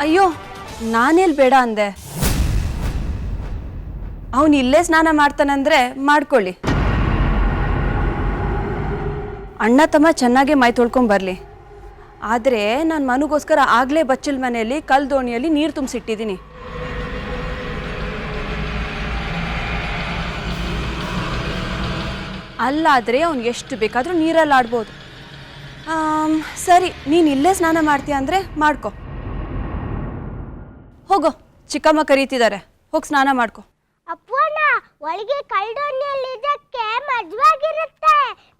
ಅಯ್ಯೋ ನಾನೆಲ್ಲಿ ಬೇಡ ಅಂದೆ. ಅವನು ಇಲ್ಲೇ ಸ್ನಾನ ಮಾಡ್ತಾನಂದ್ರೆ ಮಾಡ್ಕೊಳ್ಳಿ. ಅಣ್ಣ ತಮ್ಮ ಚೆನ್ನಾಗಿ ಮೈ ತೊಳ್ಕೊಂಡ್ ಬರಲಿ. ಆದರೆ ನಾನು ಮನುಗೋಸ್ಕರ ಆಗಲೇ ಬಚ್ಚಲ ಮನೆಯಲ್ಲಿ ಕಲ್ ದೋಣಿಯಲ್ಲಿ ನೀರು ತುಂಬಿಸಿಟ್ಟಿದ್ದೀನಿ. ಅಲ್ಲಾದರೆ ಅವ್ನು ಎಷ್ಟು ಬೇಕಾದರೂ ನೀರಲ್ಲಿ ಆಡ್ಬೋದು. ಸರಿ, ನೀನು ಇಲ್ಲೇ ಸ್ನಾನ ಮಾಡ್ತೀಯ ಅಂದರೆ ಮಾಡ್ಕೊ. ಹೋಗೋ, ಚಿಕ್ಕಮ್ಮ ಕರೀತಿದ್ದಾರೆ, ಹೋಗಿ ಸ್ನಾನ ಮಾಡ್ಕೊ. ಅಪ್ಪಣ್ಣ, ಒಳಗೆ ಕಲ್ದೋಣಿಯಲ್ಲಿ ಇದಕ್ಕೆ ಮಜವಾಗಿರುತ್ತೆ.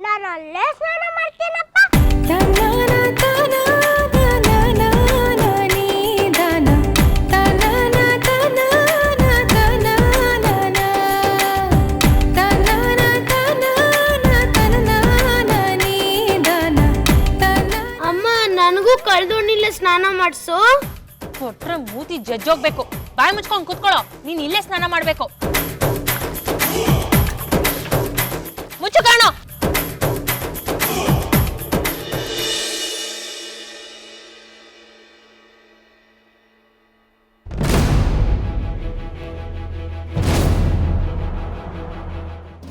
ನಾನು ಅಲ್ಲೇ ಸ್ನಾನ ಮಾಡ್ತೀನಪ್ಪ. ಅಮ್ಮ, ನನಗೂ ಕಲ್ದೋಣಿಲ್ಲೇ ಸ್ನಾನ ಮಾಡಿಸು. ಕೊಟ್ರೆ ಮೂತಿ ಜಜ್ಜೋಗ್ಬೇಕು. ಬಾಯಿ ಮುಚ್ಕೊಂಡು ಕೂತ್ಕೊಳ್ಳೋ. ನೀನ್ ಇಲ್ಲೇ ಸ್ನಾನ ಮಾಡ್ಬೇಕು. ಮುಚ್ಚು ಕಾಣೋ.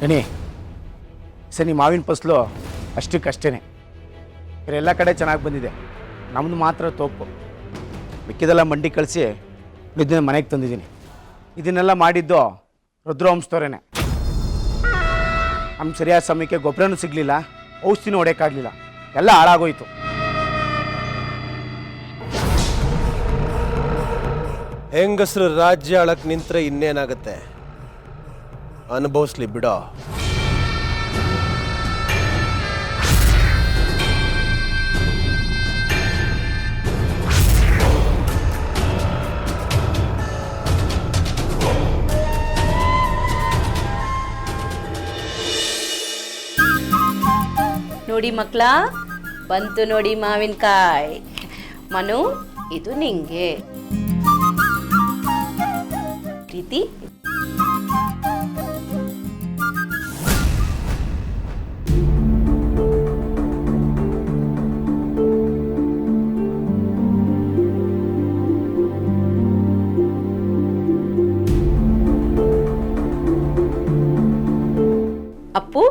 ಗಣಿ, ಸರಿ ಮಾವಿನ ಫಸಲು ಅಷ್ಟಕ್ಕಷ್ಟೇ. ಎಲ್ಲ ಕಡೆ ಚೆನ್ನಾಗಿ ಬಂದಿದೆ, ನಮ್ಮದು ಮಾತ್ರ ತೋಪು. ಮಿಕ್ಕಿದೆಲ್ಲ ಮಂಡಿ ಕಳಿಸಿ ಇದನ್ನ ಮನೆಗೆ ತಂದಿದ್ದೀನಿ. ಇದನ್ನೆಲ್ಲ ಮಾಡಿದ್ದು ರುದ್ರವಂಶದವರೇನೆ. ನಮ್ಗೆ ಸರಿಯಾದ ಸಮಯಕ್ಕೆ ಗೊಬ್ಬರನೂ ಸಿಗಲಿಲ್ಲ, ಔಷಧಿನೂ ಹೊಡೆಯೋಕ್ಕಾಗಲಿಲ್ಲ, ಎಲ್ಲ ಹಾಳಾಗೋಯ್ತು. ಹೆಂಗಸರು ರಾಜ್ಯ ಆಳಕ್ಕೆ ನಿಂತರೆ ಇನ್ನೇನಾಗುತ್ತೆ, ಅನುಭವಿಸ್ಲಿ ಬಿಡೋ. ನೋಡಿ ಮಕ್ಕಳ, ಬಂತು ನೋಡಿ ಮಾವಿನಕಾಯಿ. ಮನು, ಇದು ನಿಂಗೆ. ಪ್ರೀತಿ, ಅಪ್ಪು,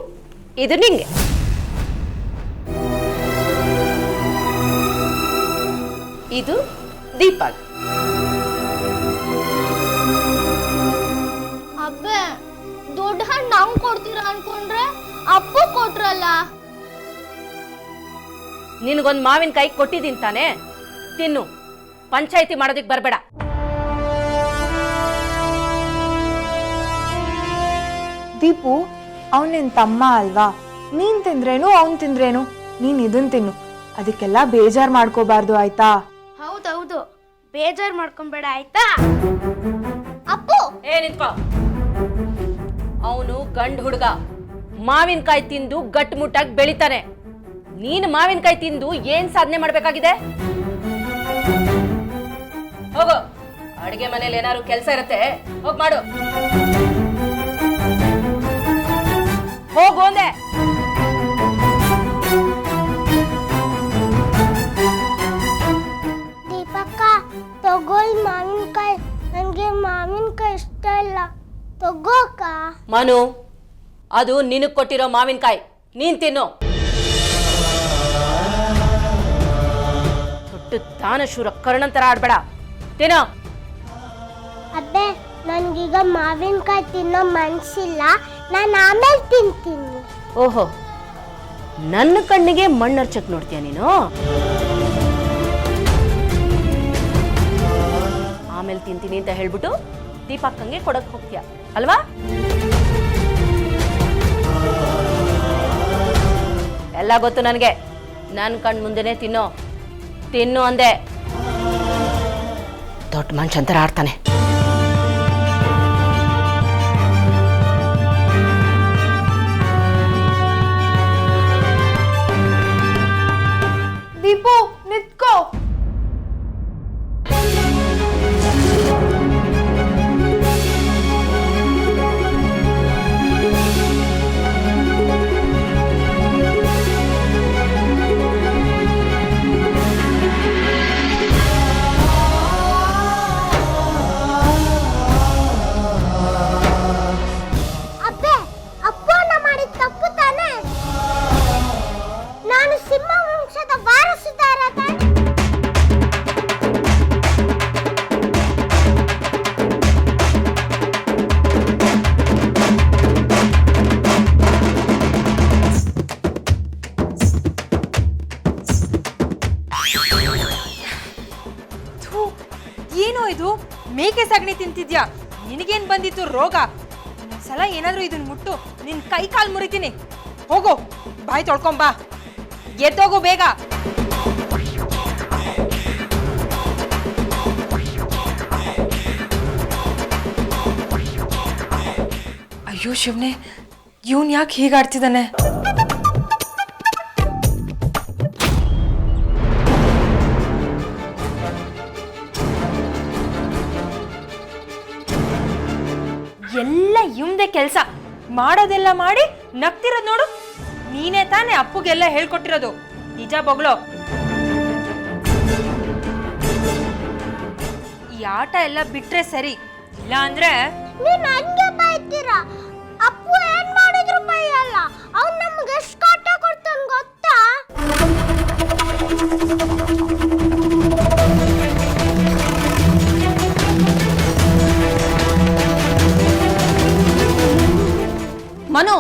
ಇದು ನಿಂಗೆ. ಇದು ದೀಪಕ್. ಅಬ್ಬೆ, ದೊಡ್ಡ ಹಣ್ಣು ನಂಗೆ ಕೊಡ್ತೀರಾ ಅನ್ಕೊಂಡ್ರೆ ಅಪ್ಪು ಕೊಟ್ರಲ್ಲ. ನಿನಗೊಂದು ಮಾವಿನಕಾಯಿ ಕೊಟ್ಟಿದ್ದೀನಿ ತಾನೆ, ತಿನ್ನು. ಪಂಚಾಯಿತಿ ಮಾಡೋದಕ್ಕೆ ಬರಬೇಡ. ದೀಪು, ಅವನ್ ನಿನ್ ತಮ್ಮ ಅಲ್ವಾ? ನೀನ್ ತಿಂದ್ರೇನು ಅವನ್ ತಿಂದ್ರೇನು, ನೀನ್ ಇದನ್ ತಿನ್ನು. ಅದಕ್ಕೆಲ್ಲ ಬೇಜಾರ್ ಮಾಡ್ಕೋಬಾರ್ದು, ಆಯ್ತಾ? ಹೌದೌದು, ಬೇಜಾರ್ ಮಾಡ್ಕೊಂಬೇಡ ಆಯ್ತಾ? ಅಪ್ಪು, ನಿಂತ್ಕೋ. ಅವನು ಗಂಡು ಹುಡುಗ, ಮಾವಿನಕಾಯಿ ತಿಂದು ಗಟ್ಟುಮುಟ್ಟಾಗಿ ಬೆಳಿತಾನೆ. ನೀನು ಮಾವಿನಕಾಯಿ ತಿಂದು ಏನ್ ಸಾಧನೆ ಮಾಡ್ಬೇಕಾಗಿದೆ? ಹೋಗು, ಅಡಿಗೆ ಮನೇಲಿ ಏನಾದ್ರು ಕೆಲಸ ಇರುತ್ತೆ, ಹೋಗ್ ಮಾಡು. ಹೋಗು ಅಂದೆ. ದೀಪಕ್ಕ, ತಗೋಲ್ ಮಾವಿನಕಾಯಿ. ನನಗೆ ಮಾವಿನಕಾಯಿ ಇಷ್ಟ ಇಲ್ಲ, ತಗೋಕ. ಮನು, ಅದು ನಿನಗ್ ಕೊಟ್ಟಿರೋ ಮಾವಿನಕಾಯಿ, ನೀನ್ ತಿನ್ನು. ದೊಡ್ಡ ದಾನಶೂರ ಕರ್ಣಂತರ ಆಡ್ಬೇಡ, ತಿನ್ನೋ. ಅಬ್ಬೆ, ನನ್ಗೀಗ ಮಾವಿನಕಾಯಿ ತಿನ್ನೋ ಮನ್ಸಿಲ್ಲ, ನಾನು ಆಮೇಲೆ ತಿಂತೀನಿ. ಓಹೋ, ನನ್ನ ಕಣ್ಣಿಗೆ ಮಣ್ಣರ್ಚಕ್ ನೋಡ್ತೀಯ ನೀನು? ಆಮೇಲೆ ತಿಂತೀನಿ ಅಂತ ಹೇಳ್ಬಿಟ್ಟು ದೀಪಕ್ಕಂಗೆ ಕೊಡಕ್ ಹೋಗ್ತೀಯ ಅಲ್ವಾ? ಎಲ್ಲ ಗೊತ್ತು ನನಗೆ. ನನ್ನ ಕಣ್ ಮುಂದೆನೆ ತಿನ್ನು ಅಂದೆ. ದೊಡ್ಡ ಮನುಷ್ಯಂತರ ಆಡ್ತಾನೆ. ದೀಪು, ನಿತ್ಕೋ. ಇದು ಮೇಕೆ ಸಗಣಿ ತಿಂತಿದ್ಯಾ? ನಿನಗೇನ್ ಬಂದಿತ್ತು ರೋಗ? ಸಲ ಏನಾದ್ರೂ ಇದನ್ನ ಮುಟ್ಟು ನಿನ್ ಕೈ ಕಾಲು ಮುರಿತೀನಿ. ಹೋಗೋ, ಬಾಯಿ ತೊಳ್ಕೊಂಬಾ, ಎದ್ದೋಗು ಬೇಗ. ಅಯ್ಯೋ ಶಿವನೇ, ಇವನ್ ಯಾಕೆ ಹೀಗಾಡ್ತಿದ್ದಾನೆ? ಎಲ್ಲ ಇವಂದೇ ಕೆಲಸ. ಮಾಡೋದೆಲ್ಲ ಮಾಡಿ ನಗ್ತಿರೋದು ನೋಡು. ನೀನೇ ತಾನೇ ಅಪ್ಪುಗೆಲ್ಲ ಹೇಳ್ಕೊಟ್ಟಿರೋದು. ನಿಜ ಬೊಗ್ಳೋ. ಈ ಆಟ ಎಲ್ಲ ಬಿಟ್ರೆ ಸರಿ, ಇಲ್ಲ ಅಂದ್ರೆ ನೀನ್ ಹಂಗೆ ಬೈತೀರಾ? ಅಪ್ಪು ಏನ್ ಮಾಡಿದ್ರು ಬೈಯಲ್ಲ. ಅವ್ನು ನಮ್ಗೆ ಎಷ್ಟು ಕಾಟ ಕೊಡ್ತಾನೆ ಗೊತ್ತಾ? ಮನು,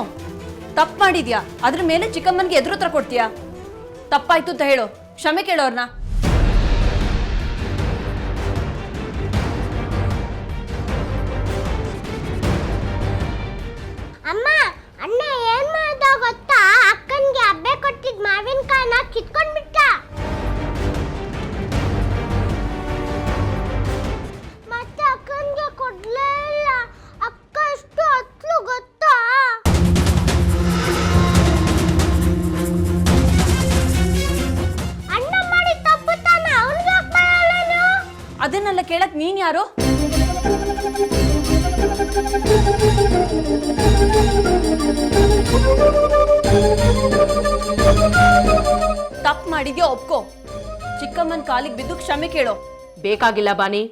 ತಪ್ಪು ಮಾಡಿದ್ಯಾ, ಅದ್ರ ಮೇಲೆ ಚಿಕ್ಕಮ್ಮನ್ಗೆ ಎದುರುತ್ರ ಕೊಡ್ತೀಯಾ? ತಪ್ಪಾಯ್ತು ಅಂತ ಹೇಳು, ಕ್ಷಮೆ ಕೇಳೋರ್ನ. ಅಮ್ಮ, ಅಣ್ಣ ಏನ್ ಮಾಡ್ದ ಗೊತ್ತಾ? ಅಕ್ಕನ್ಗೆ ಅಬ್ಬೆ ಕೊಟ್ಟಿದ್ ಮಾವಿನಕಾಯಿನ ಕಿತ್ಕೊಂಡ್ಬಿಟ್ಟ. ಮತ್ತೆ ಅಕ್ಕನ್ಗೆ ಕೊಡ್ಲೇ ಇಲ್ಲ. ಅಕ್ಕ ಎಷ್ಟು ಹತ್ಲು ಗೊತ್ತಾ? ಅಣ್ಣ ಮಾಡಿ ತಪ್ಪು ತಾನೆ, ಅವ್ನಿಗೆ ಬರಲ್ಲ. ಅದನ್ನೆಲ್ಲ ಕೇಳಕ್ ನೀನ್ ಯಾರು? ತಪ್ಪು ಮಾಡಿದ್ಯೋ ಒಪ್ಕೋ. ಚಿಕ್ಕಮ್ಮನ್ ಕಾಲಿಗೆ ಬಿದ್ದು ಕ್ಷಮೆ ಕೇಳೋ. ಬೇಕಾಗಿಲ್ಲ ಬಾನಿ.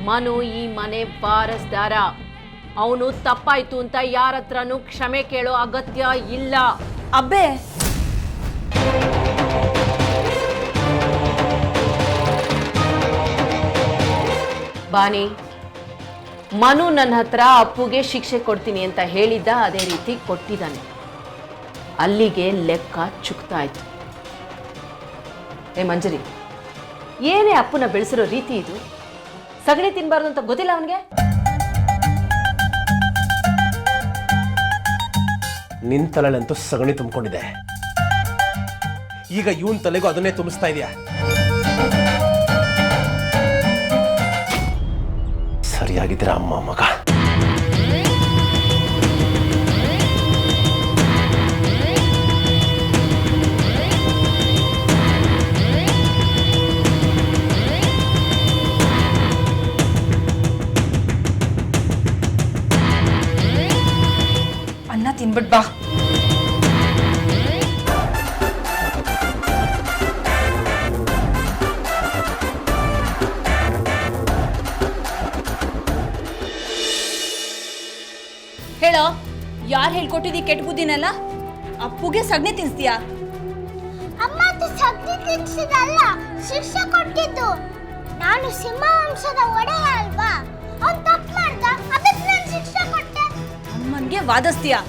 ಮನು ಈ ಮನೆ ವಾರಸ್ದಾರ. ಅವನು ತಪ್ಪಾಯ್ತು ಅಂತ ಯಾರ ಹತ್ರನೂ ಕ್ಷಮೆ ಕೇಳೋ ಅಗತ್ಯ ಇಲ್ಲ. ಅಬ್ಬೆ, ಬಾನಿ, ಮನು ನನ್ನ ಹತ್ರ ಅಪ್ಪುಗೆ ಶಿಕ್ಷೆ ಕೊಡ್ತೀನಿ ಅಂತ ಹೇಳಿದ್ದ, ಅದೇ ರೀತಿ ಕೊಟ್ಟಿದ್ದಾನೆ. ಅಲ್ಲಿಗೆ ಲೆಕ್ಕ ಚುಕ್ತಾಯ್ತು. ಏ ಮಂಜರಿ, ಏನೇ ಅಪ್ಪನ ಬೆಳೆಸಿರೋ ರೀತಿ ಇದು? ಸಗಣಿ ತಿನ್ಬಾರ್ದು ಅಂತ ಗೊತ್ತಿಲ್ಲ ಅವನಿಗೆ? ನಿನ್ ತಲೆಯಂತೂ ಸಗಣಿ ತುಂಬಿಕೊಂಡಿದೆ. ಈಗ ಇವನ್ ತಲೆಗೂ ಅದನ್ನೇ ತುಂಬಿಸ್ತಾ ಇದೆಯಾ? ಸರಿಯಾಗಿದ್ದೀರಾ ಅಮ್ಮ ಮಗ. ಅನ್ನ ತಿನ್ಬಿಟ್ ಬಾ. ಹೇಳೋ, ಯಾರು ಹೇಳ್ಕೊಟ್ಟಿದ್ದೀ ಕೆಟ್ಟ ಬುದ್ಧಿನೆಲ್ಲ? ಅಪ್ಪುಗೆ ಸಗಣಿ ತಿನ್ಸ್ತೀಯಾ? ಅಮ್ಮ, ಅದು ಸಗ್ನಿ ತಿನ್ಸಿದಲ್ಲ, ಶಿಕ್ಷೆ ಕೊಟ್ಟಿದ್ದು. ನಾನು ಸಿಂಹ ವಂಶದ ಒಡೆಯ ಅಲ್ವಾ? ಅವ್ನು ತಪ್ಪು ಮಾಡ್ದ, ಅದಕ್ಕೆ ನಾನು ಶಿಕ್ಷೆ ಕೊಟ್ಟೆ. ಅಮ್ಮನ್ಗೆ ವಾದಿಸ್ತೀಯಾ?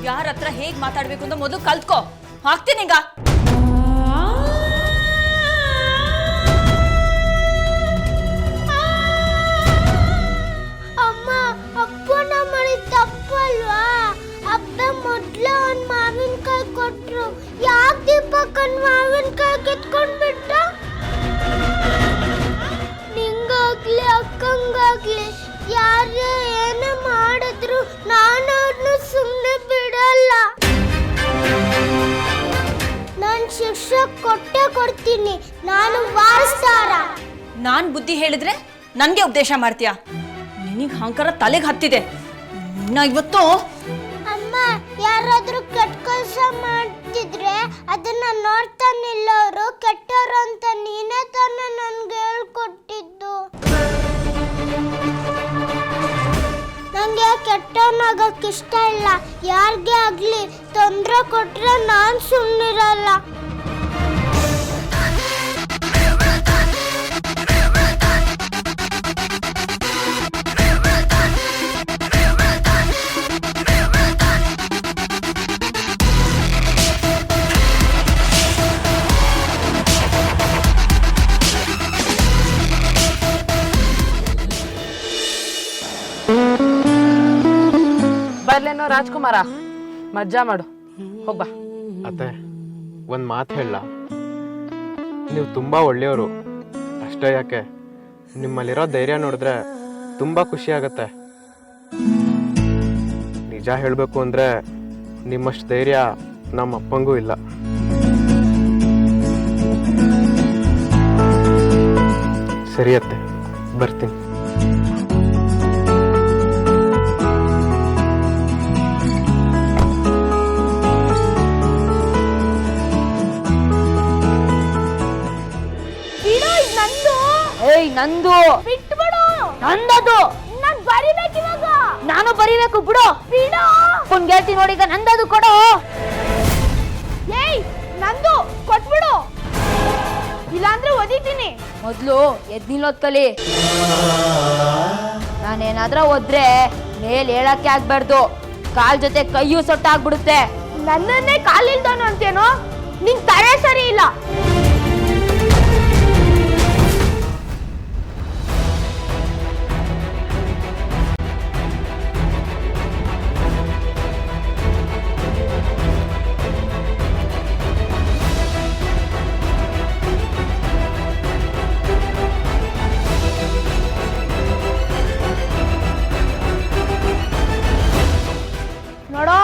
ಯಾರ ಹತ್ರ ಹೇಗ್ ಮಾತಾಡ್ಬೇಕು ಅಂತ ಮೊದಲು ಕಲ್ತ್ಕೋ. ಹಾಕ್ತೀನಿಗ. ಅಮ್ಮ, ಅಪ್ಪನ ಮಾಡಿ ತಪ್ಪಲ್ವಾ? ಅಬ್ಬ ಮೊದ್ಲು ಒಂದ್ ಮಾವಿನಕಾಯಿ ಕೊಟ್ರು, ಯಾಕೆ ದೀಪಕ್ಕನ್ ಮಾವಿನಕಾಯಿ ಕಿತ್ಕೊಂಡ್ಬಿಟ್ಟ? ನಿಂಗಾಗ್ಲಿ ಅಕ್ಕಂಗಾಗ್ಲಿ ಯಾರೇ ಏನೇ ಮಾಡಿದ್ರು ನಾನು ಅವ್ರನ್ನ ಸುಮ್ಮನೆ ಬಿಡಲ್ಲ. ನಾನು ಶಿಕ್ಷೆ ಕೊಟ್ಟೇ ಕೊಡ್ತೀನಿ. ನಾನು ವಾರಸ್ದಾರ. ನಾನ್ ಬುದ್ಧಿ ಹೇಳಿದ್ರೆ ನನ್ಗೆ ಉಪದೇಶ ಮಾಡ್ತೀಯಾ? ನಿನಗೆ ಅಹಂಕಾರ ತಲೆಗೆ ಹತ್ತಿದೆ. ನಿನ್ನ ಇವತ್ತು ಅಮ್ಮ, ಯಾರಾದ್ರೂ ಕೆಟ್ಟ ಕೆಲಸ ಮಾಡ್ತಿದ್ರೆ ಅದನ್ನ ನೋಡ್ತಾ ನಿಲ್ಲೋರು ಕೆಟ್ಟವರು ಅಂತ ನೀನೇ ತಾನೇ ನನ್ಗೆ ಹೇಳ್ಕೊಟ್ಟಿದ್ದು. ನಂಗೆ ಕೆಟ್ಟವನಾಗಕ್ಕೆ ಇಷ್ಟ ಇಲ್ಲ. ಯಾರಿಗೆ ಆಗ್ಲಿ ತೊಂದರೆ ಕೊಟ್ರೆ ನಾನು ಸುಮ್ಮನಿರಲ್ಲ. ಬರ್ಲೇನೋ ರಾಜ್ಕುಮಾರ, ಮಜ್ಜಾ ಮಾಡು, ಹೋಗ್ಬಾ. ಅತ್ತೆ ಒಂದು ಮಾತು ಹೇಳ, ನೀವು ತುಂಬ ಒಳ್ಳೆಯವರು. ಅಷ್ಟೇ ಯಾಕೆ, ನಿಮ್ಮಲ್ಲಿರೋ ಧೈರ್ಯ ನೋಡಿದ್ರೆ ತುಂಬ ಖುಷಿ ಆಗತ್ತೆ. ನಿಜ ಹೇಳಬೇಕು ಅಂದರೆ ನಿಮ್ಮಷ್ಟು ಧೈರ್ಯ ನಮ್ಮ ಅಪ್ಪಂಗೂ ಇಲ್ಲ. ಸರಿ ಅತ್ತೆ, ಬರ್ತೀನಿ. ಏಯ್ ನಂದು ಬಿಟ್ಬಿಡು, ನಂದದು. ನಾನ್ ಬರಿಬೇಕು ಇವಾಗ. ನಾನು ಬರಿಬೇಕು, ಬಿಡು ಬಿಡು. ಒಂದ್ ಗೆಲ್ತಿ ನೋಡಿ, ಈಗ ನಂದದು ಕೊಡು. ಏಯ್ ನಂದು ಕೊಟ್ಬಿಡು, ಇಲ್ಲಾಂದ್ರೆ ಒದಿತೀನಿ. ಮೊದ್ಲು ಎದ್ ನಿಲ್ಲೋದ್ ಕಲಿ. ನಾನೇನಾದ್ರೂ ಒದ್ರೆ ಮೇಲ್ ಹೇಳಕ್ಕೆ ಆಗ್ಬಾರ್ದು, ಕಾಲ್ ಜೊತೆ ಕೈಯೂ ಸೊಟ್ಟಾಗ್ಬಿಡುತ್ತೆ. ನನ್ನನ್ನೇ ಕಾಲಿಲ್ದವನು ಅಂತೇನೋ, ನಿನ್ ತಲೆ ಸರಿ ಇಲ್ಲ. ನೋಡೋ,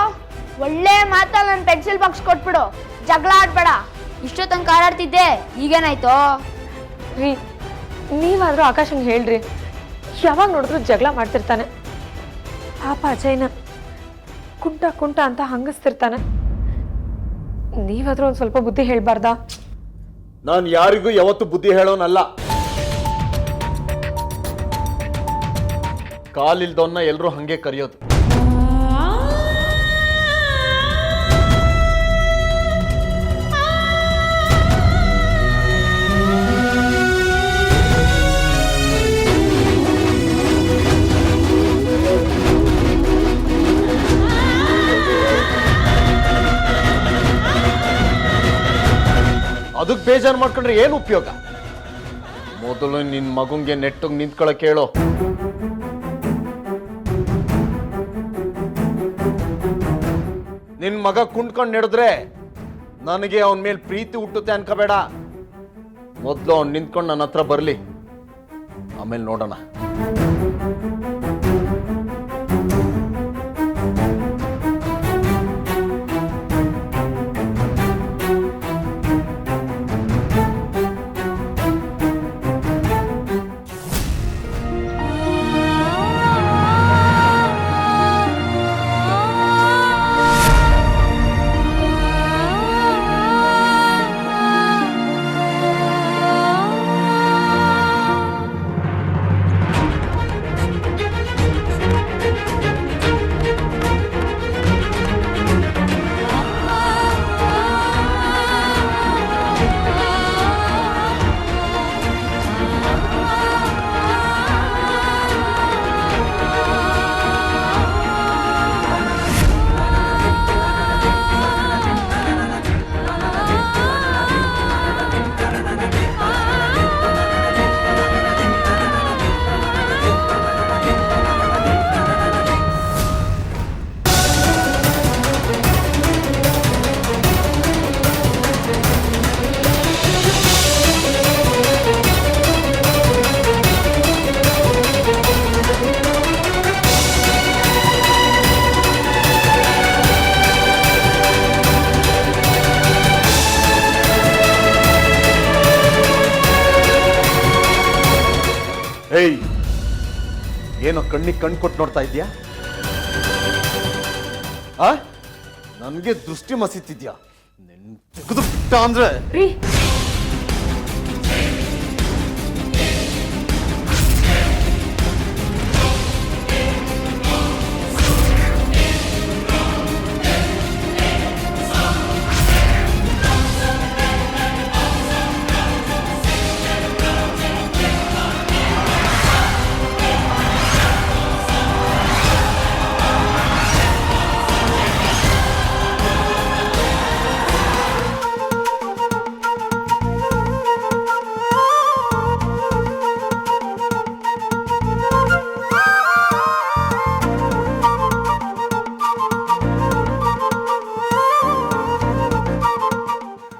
ಒಳ್ಳೆ ಮಾತಲ್ಲಿ ನನ್ನ ಪೆನ್ಸಿಲ್ ಬಾಕ್ಸ್ ಕೊಟ್ಬಿಡು, ಜಗಳ ಆಡ್ಬೇಡ. ಇಷ್ಟೋ ತನಕ ಆಡಾಡ್ತಿದ್ದೆ, ಈಗೇನಾಯ್ತು? ರೀ, ನೀವಾದ್ರೂ ಆಕಾಶಂಗೆ ಹೇಳ್ರಿ, ಯಾವಾಗ ನೋಡಿದ್ರು ಜಗಳ ಮಾಡ್ತಿರ್ತಾನೆ. ಪಾಪ ಅಜಯ್ನ ಕುಂಟ ಕುಂಟ ಅಂತ ಹಂಗಿಸ್ತಿರ್ತಾನೆ. ನೀವಾದ್ರೂ ಒಂದು ಸ್ವಲ್ಪ ಬುದ್ಧಿ ಹೇಳ್ಬಾರ್ದಾ? ನಾನು ಯಾರಿಗೂ ಯಾವತ್ತು ಬುದ್ಧಿ ಹೇಳೋನಲ್ಲ. ಕಾಲಿಲ್ದವನ್ನ ಎಲ್ಲರೂ ಹಂಗೆ ಕರೆಯೋದು. ಅದಕ್ಕೆ ಬೇಜಾರು ಮಾಡ್ಕೊಂಡ್ರೆ ಏನು ಉಪಯೋಗ? ಮೊದಲು ನಿನ್ ಮಗುಂಗೆ ನೆಟ್ಟಿಗೆ ನಿಂತ್ಕೊಳಕ್ ಹೇಳೋ. ನಿನ್ ಮಗ ಕುಂಡ್ಕೊಂಡು ನಡೆದ್ರೆ ನನಗೆ ಅವನ ಮೇಲೆ ಪ್ರೀತಿ ಹುಟ್ಟುತ್ತೆ ಅನ್ಕೋಬೇಡ. ಮೊದಲು ಅವ್ನು ನಿಂತ್ಕೊಂಡು ನನ್ನ ಹತ್ರ ಬರ್ಲಿ, ಆಮೇಲೆ ನೋಡೋಣ. ಏಯ್, ಏನೋ ಕಣ್ಣಿಗೆ ಕಣ್ಣು ಕೊಟ್ಟು ನೋಡ್ತಾ ಇದ್ಯಾ? ನನಗೆ ದೃಷ್ಟಿ ಮಸೀತಿದ್ಯಾ? ನಿನ್ ತೆಗೆದು ಬಿಟ್ಟ ಅಂದ್ರೆ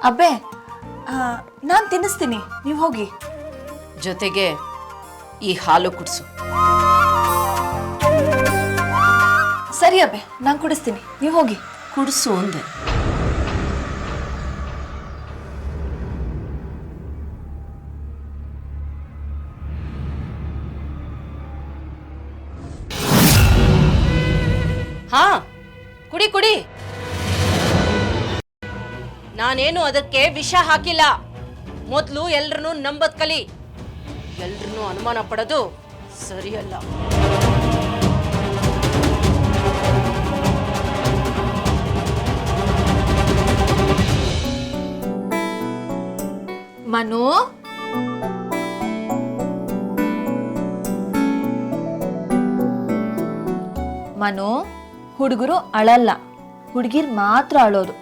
ಅಬ್ಬೆ ನಾನು ತಿನ್ನಿಸ್ತೀನಿ, ನೀವು ಹೋಗಿ. ಜೊತೆಗೆ ಈ ಹಾಲು ಕುಡಿಸು. ಸರಿ ಅಬ್ಬೆ, ನಾನು ಕುಡಿಸ್ತೀನಿ, ನೀವು ಹೋಗಿ. ಕುಡಿಸು ಅಂದೆ. ಹಾ, ಕುಡಿ ಕುಡಿ. ನಾನೇನು ಅದಕ್ಕೆ ವಿಷ ಹಾಕಿಲ್ಲ. ಮೊದಲು ಎಲ್ರನ್ನೂ ನಂಬದ್ ಕಲಿ. ಎಲ್ರನ್ನೂ ಅನುಮಾನ ಪಡೋದು ಸರಿಯಲ್ಲ. ಮನು, ಮನು, ಹುಡುಗರು ಅಳಲ್ಲ, ಹುಡುಗಿರ್ ಮಾತ್ರ ಅಳೋದು.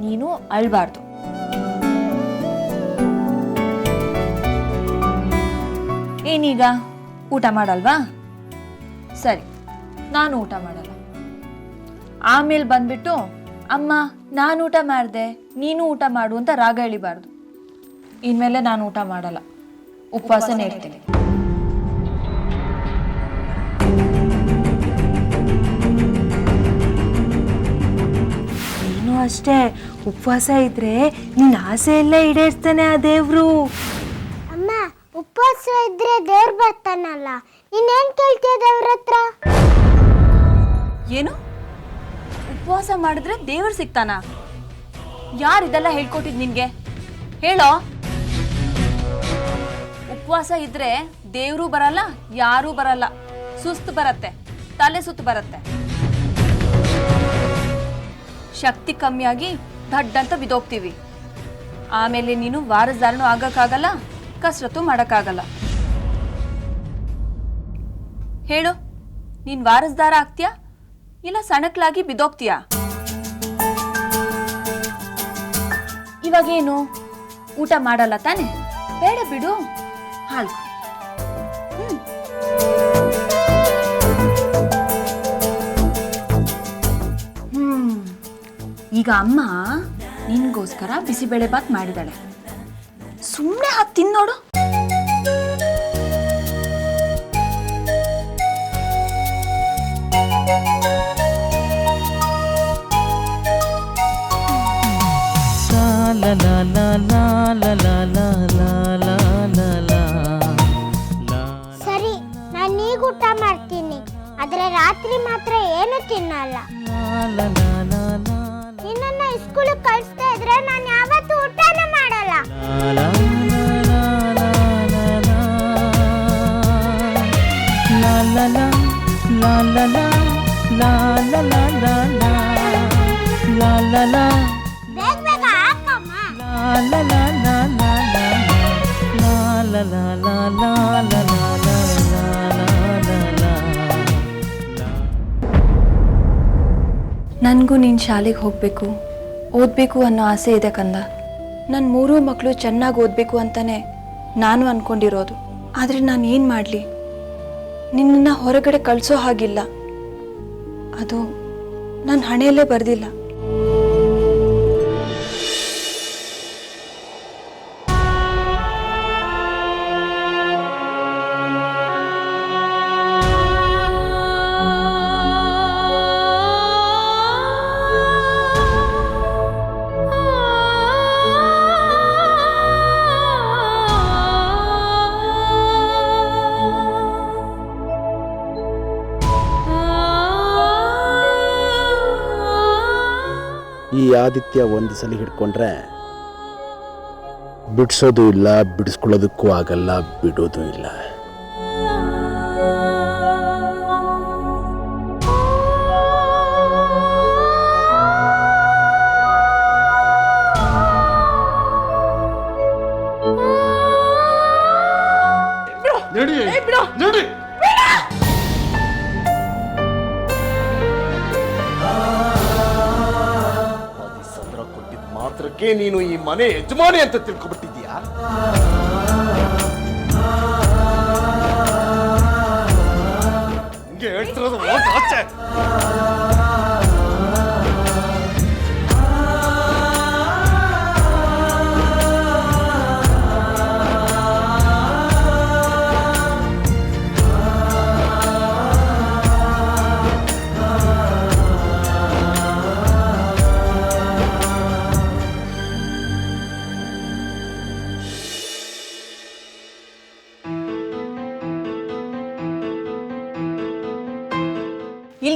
ನೀನು ಅಳ್ಬಾರ್ದು. ಏನೀಗ ಊಟ ಮಾಡಲ್ವಾ? ಸರಿ, ನಾನು ಊಟ ಮಾಡಲ್ಲ. ಆಮೇಲೆ ಬಂದ್ಬಿಟ್ಟು ಅಮ್ಮ ನಾನು ಊಟ ಮಾಡಿದೆ, ನೀನು ಊಟ ಮಾಡು ಅಂತ ರಾಗ ಎಳಿಬಾರ್ದು. ಇನ್ಮೇಲೆ ನಾನು ಊಟ ಮಾಡಲ್ಲ, ಉಪವಾಸನೇ ಇರ್ತೀನಿ. ನೀನು ಅಷ್ಟೇ, ಉಪವಾಸ ಇದ್ರೆ ನಿನ್ನ ಆಸೆ ಎಲ್ಲ ಈಡೇರಿಸ್ತಾನೆ ಆ ದೇವ್ರು. ಅಮ್ಮ, ಉಪವಾಸ ಇದ್ರೆ ದೇವ್ರು ಬರ್ತಾನಲ್ಲ, ಇನ್ನೇನ್ ಕೇಳ್ತೀಯ ದೇವ್ರ ಹತ್ರ? ಏನು, ಉಪವಾಸ ಮಾಡಿದ್ರೆ ದೇವ್ರು ಸಿಗ್ತಾನ? ಯಾರು ಇದೆಲ್ಲ ಹೇಳ್ಕೊಟ್ಟಿದ್ ನಿನ್ಗೆ? ಹೇಳೋ. ಉಪವಾಸ ಇದ್ರೆ ದೇವ್ರೂ ಬರಲ್ಲ, ಯಾರೂ ಬರಲ್ಲ. ಸುಸ್ತು ಬರತ್ತೆ, ತಲೆ ಸುತ್ತು ಬರತ್ತೆ, ಶಕ್ತಿ ಕಮ್ಮಿಯಾಗಿ ದಡ್ಡಂತ ಬಿದೋಗ್ತೀವಿ. ಆಮೇಲೆ ನೀನು ವಾರಸ್ದಾರನೂ ಆಗಕ್ಕಾಗಲ್ಲ, ಕಸರತ್ತು ಮಾಡಕ್ಕಾಗಲ್ಲ. ಹೇಳು, ನೀನ್ ವಾರಸ್ದಾರ ಆಗ್ತೀಯಾ ಇಲ್ಲ ಸಣಕ್ಲಾಗಿ ಬಿದೋಗ್ತೀಯಾ? ಇವಾಗೇನು ಊಟ ಮಾಡಲ್ಲ ತಾನೆ? ಬೇಡ ಬಿಡು, ಹಾಲು. ಈಗ ಅಮ್ಮ ನಿನ್ಗೋಸ್ಕರ ಬಿಸಿಬೇಳೆ ಬಾತ್ ಮಾಡಿದಾಳೆ. ಸುಮ್ಮನೆ ಹಾಕಿ ತಿನ್ನೋಡು. ಸರಿ, ನಾನು ಈಗ ಊಟ ಮಾಡ್ತೀನಿ, ಆದ್ರೆ ರಾತ್ರಿ ಮಾತ್ರ ಏನು ತಿನ್ನಲ್ಲ. ನಿನ್ನ ಸ್ಕೂಲ್ ಕಳಿಸ್ತಾ ಇದ್ರೆ ನಾನು ಯಾವತ್ತೂ ಊಟನ ಮಾಡಲ್ಲ. ಬೇಗ ಬೇಗ ಹಾಕಮ್ಮ. ನನಗೂ ನೀನು ಶಾಲೆಗೆ ಹೋಗಬೇಕು, ಓದಬೇಕು ಅನ್ನೋ ಆಸೆ ಇದೆ ಕಂದ. ನನ್ನ 3 ಮಕ್ಕಳು ಚೆನ್ನಾಗಿ ಓದಬೇಕು ಅಂತಾನೆ ನಾನು ಅಂದ್ಕೊಂಡಿರೋದು. ಆದರೆ ನಾನು ಏನು ಮಾಡಲಿ? ನಿನ್ನನ್ನು ಹೊರಗಡೆ ಕಳಿಸೋ ಹಾಗಿಲ್ಲ. ಅದು ನನ್ನ ಹಣೆಯಲ್ಲೇ ಬರೆದಿಲ್ಲ. ಈ ಆದಿತ್ಯ ಒಂದು ಸಲ ಹಿಡ್ಕೊಂಡ್ರೆ ಬಿಡಿಸೋದು ಇಲ್ಲ, ಬಿಡಿಸ್ಕೊಳ್ಳೋದಕ್ಕೂ ಆಗಲ್ಲ, ಬಿಡೋದು ಇಲ್ಲ. ಮಾತ್ರಕ್ಕೆ ನೀನು ಈ ಮನೆ ಯಜಮಾನಿ ಅಂತ ತಿಳ್ಕೊಬಿಟ್ಟಿದ್ಯಾ? ಹಿಂಗೆ ಹೇಳ್ತಿರೋದು ಆಚೆ.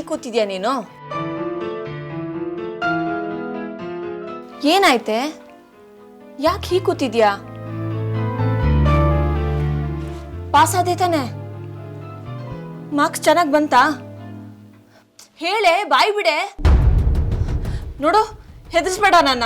ಕೂತಿದ್ಯಾ ನೀನು? ಏನಾಯ್ತೆ? ಯಾಕೆ ಹೀಗೆ ಕೂತಿದ್ಯಾ? ಪಾಸ್ ಆದೆ ತಾನೆ? ಮಾರ್ಕ್ಸ್ ಚೆನ್ನಾಗಿ ಬಂತಾ? ಹೇಳೆ, ಬಾಯ್ ಬಿಡೆ. ನೋಡು, ಹೆದರ್ಸ್ಬೇಡ ನನ್ನ.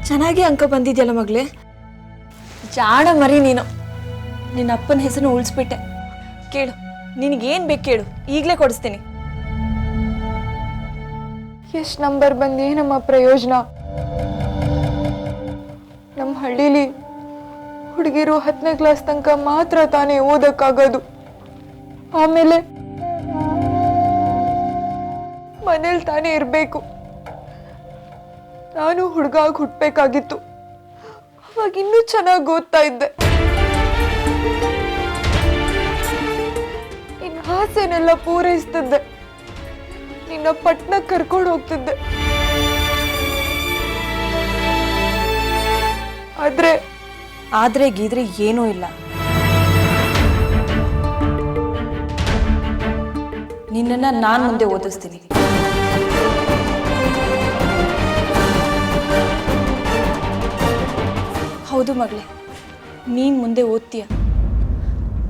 ಚೆನ್ನಾಗಿ ಅಂಕ ಬಂದಿದ್ಯಲ್ಲ ಮಗಳೇ. ಜಾಣ ಮರಿ ನೀನು. ನಿನ್ನ ಅಪ್ಪನ ಹೆಸರು ಉಳಿಸ್ಬಿಟ್ಟೆ. ಕೇಳು, ನಿನಗೇನು ಬೇಕು ಕೇಳು, ಈಗಲೇ ಕೊಡಿಸ್ತೀನಿ. ಎಷ್ಟು ನಂಬರ್ ಬಂದು ನಮ್ಮ ಪ್ರಯೋಜನ? ನಮ್ಮ ಹಳ್ಳಿಲಿ ಹುಡುಗಿರು 10ನೇ ಕ್ಲಾಸ್ ತನಕ ಮಾತ್ರ ತಾನೇ ಓದಕ್ಕಾಗೋದು. ಆಮೇಲೆ ಮನೇಲಿ ತಾನೇ ಇರಬೇಕು. ನಾನು ಹುಡುಗಾಗಿ ಹುಟ್ಟಬೇಕಾಗಿತ್ತು. ಅವಾಗ ಇನ್ನೂ ಚೆನ್ನಾಗಿ ಓದ್ತಾ ಇದ್ದೆ. ನಿನ್ನ ಆಸೆನೆಲ್ಲ ಪೂರೈಸ್ತಿದ್ದೆ. ನಿನ್ನ ಪಟ್ನಕ್ಕೆ ಕರ್ಕೊಂಡು ಹೋಗ್ತಿದ್ದೆ. ಆದ್ರೆ ಗೀದ್ರೆ ಏನೂ ಇಲ್ಲ. ನಿನ್ನನ್ನ ನಾನು ಮುಂದೆ ಓದಿಸ್ತೀನಿ. ಹೌದು ಮಗಳೇ, ನೀನು ಮುಂದೆ ಓದ್ತೀಯ.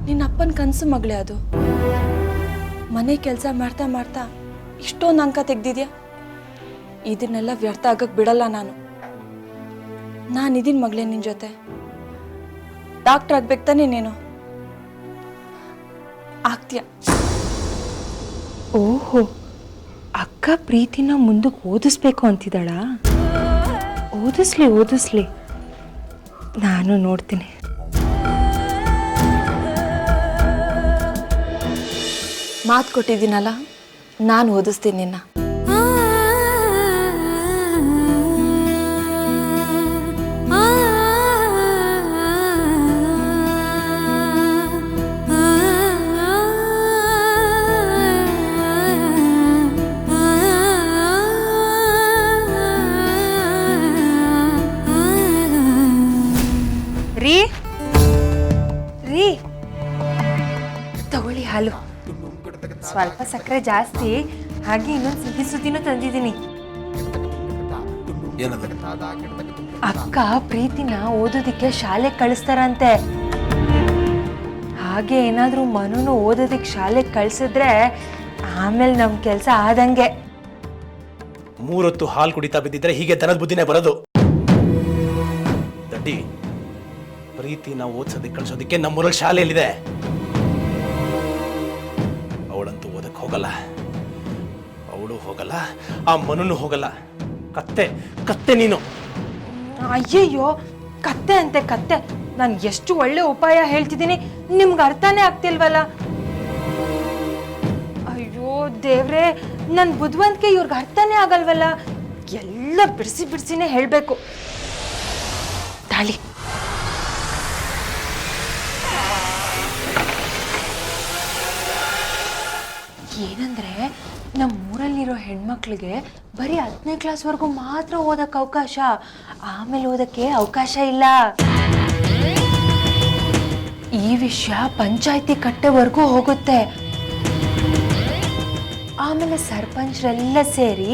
ನಿನ್ನ ಅಪ್ಪನ ಕನಸು ಮಗಳೇ ಅದು. ಮನೆ ಕೆಲಸ ಮಾಡ್ತಾ ಮಾಡ್ತಾ ಇಷ್ಟೊಂದು ಅಂಕ ತೆಗ್ದಿದ್ಯಾ. ಇದನ್ನೆಲ್ಲ ವ್ಯರ್ಥ ಆಗಕ್ಕೆ ಬಿಡಲ್ಲ ನಾನು. ನಾನಿದ್ದೀನಿ ಮಗಳೇ ನಿನ್ನ ಜೊತೆ. ಡಾಕ್ಟರ್ ಆಗ್ಬೇಕು ತಾನೇ ನೀನು? ಆಗ್ತೀಯ. ಓಹೋ, ಅಕ್ಕ ಪ್ರೀತಿನ ಮುಂದಕ್ಕೆ ಓದಿಸ್ಬೇಕು ಅಂತಿದ್ದಾಳ? ಓದಿಸ್ಲಿ, ನಾನು ನೋಡ್ತೀನಿ. ಮಾತು ಕೊಟ್ಟಿದ್ದೀನಲ್ಲ, ನಾನು ಓದಿಸ್ತೀನಿ ನಿನ್ನ. ರೀ ತಗೊಳ್ಳಿ ಹಾಲು. ಸ್ವಲ್ಪ ಸಕ್ಕರೆ ಜಾಸ್ತಿ, ಹಾಗೆ ಇನ್ನೊಂದು ಸಿಹಿ ಸುದ್ದಿನೂ ತಂದಿದ್ದೀನಿ. ಅಕ್ಕ ಪ್ರೀತಿನ ಓದೋದಿಕ್ಕೆ ಶಾಲೆಗೆ ಕಳಿಸ್ತಾರಂತೆ. ಹಾಗೆ ಏನಾದ್ರೂ ಮನುನು ಓದೋದಿಕ್ಕೆ ಶಾಲೆಗೆ ಕಳ್ಸಿದ್ರೆ ಆಮೇಲೆ ನಮ್ಮ ಕೆಲಸ ಆದಂಗೆ. 3 ಹೊತ್ತು ಹಾಲು ಕುಡಿತಾ ಬಿದ್ದಿದ್ರೆ ಹೀಗೆ ದನದ ಬುದ್ಧಿನೇ ಬರೋದು. ದಡ್ಡಿ, ಪ್ರೀತಿನ ಓದಿಸೋದಕ್ಕೆ ಕಳ್ಸೋದಕ್ಕೆ ನಮ್ಮೂರಲ್ಲಿ ಶಾಲೆಯಲ್ಲಿದೆ. ಅವಳಂತೂ ಓದಕ್ಕೆ ಹೋಗಲ್ಲ, ಅವಳು ಹೋಗಲ್ಲ, ಆ ಮನುನು ಹೋಗಲ್ಲ. ಕತ್ತೆ ನೀನು. ಅಯ್ಯಯ್ಯೋ, ಕತ್ತೆ ಅಂತೆ ಕತ್ತೆ. ನಾನು ಎಷ್ಟು ಒಳ್ಳೆ ಉಪಾಯ ಹೇಳ್ತಿದ್ದೀನಿ, ನಿಮ್ಗೆ ಅರ್ಥನೇ ಆಗ್ತಿಲ್ವಲ್ಲ. ಅಯ್ಯೋ ದೇವ್ರೆ, ನನ್ನ ಬುದ್ಧಿವಂತಿಕೆ ಇವ್ರಿಗೆ ಅರ್ಥನೇ ಆಗಲ್ವಲ್ಲ. ಎಲ್ಲ ಬಿಡಿಸಿನೇ ಹೇಳಬೇಕು. ತಾಳಿ. ಏನಂದ್ರೆ ನಮ್ಮೂರಲ್ಲಿರೋ ಹೆಣ್ಮಕ್ಳಿಗೆ ಬರೀ 10ನೇ ಕ್ಲಾಸ್ವರೆಗೂ ಮಾತ್ರ ಓದಕ್ಕೆ ಅವಕಾಶ, ಆಮೇಲೆ ಓದಕ್ಕೆ ಅವಕಾಶ ಇಲ್ಲ. ಈ ವಿಷಯ ಪಂಚಾಯತಿ ಕಟ್ಟೆವರೆಗೂ ಹೋಗುತ್ತೆ. ಆಮೇಲೆ ಸರ್ಪಂಚರೆಲ್ಲ ಸೇರಿ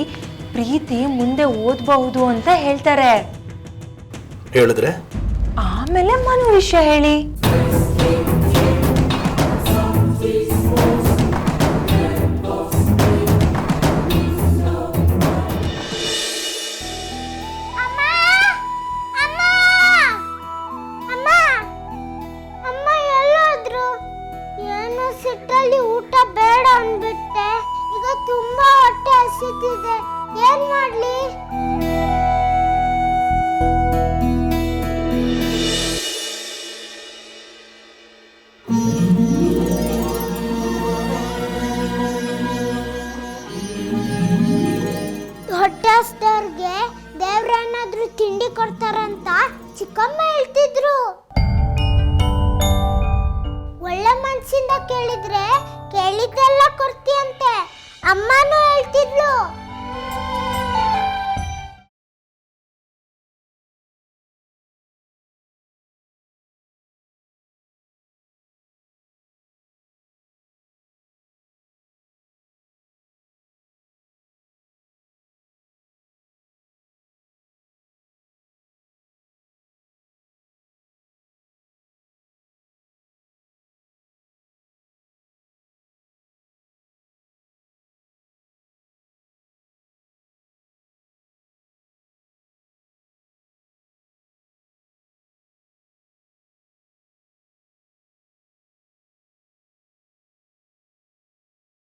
ಪ್ರೀತಿ ಮುಂದೆ ಓದಬಹುದು ಅಂತ ಹೇಳ್ತಾರೆ. ಹೇಳಿದ್ರೆ ಆಮೇಲೆ ಮನು ವಿಷಯ ಹೇಳಿ. ಸಿಟ್ಟಲ್ಲಿ ಊಟ ಬೇಡ ಅಂದ್ಬಿಟ್ಟೆ. ಈಗ ತುಂಬಾ ಹಸಿತಿದೆ, ಏನ್ ಮಾಡ್ಲಿ? ಹೊಟ್ಟೆ ಹಸ್ದವ್ರಿಗೆ ದೇವ್ರೇನಾದ್ರೂ ತಿಂಡಿ ಕೊಡ್ತಾರಂತ ಚಿಕ್ಕಮ್ಮ ಹೇಳ್ತಿದ್ರು. ಒಳ್ಳೆ ಮನ್ಸಿಂದ ಕೇಳಿದ್ರೆ ಕೇಳಿದ್ದೆಲ್ಲ ಕೊಡ್ತೀಯಂತೆ ಅಮ್ಮನೂ ಹೇಳ್ತಿದ್ಲು.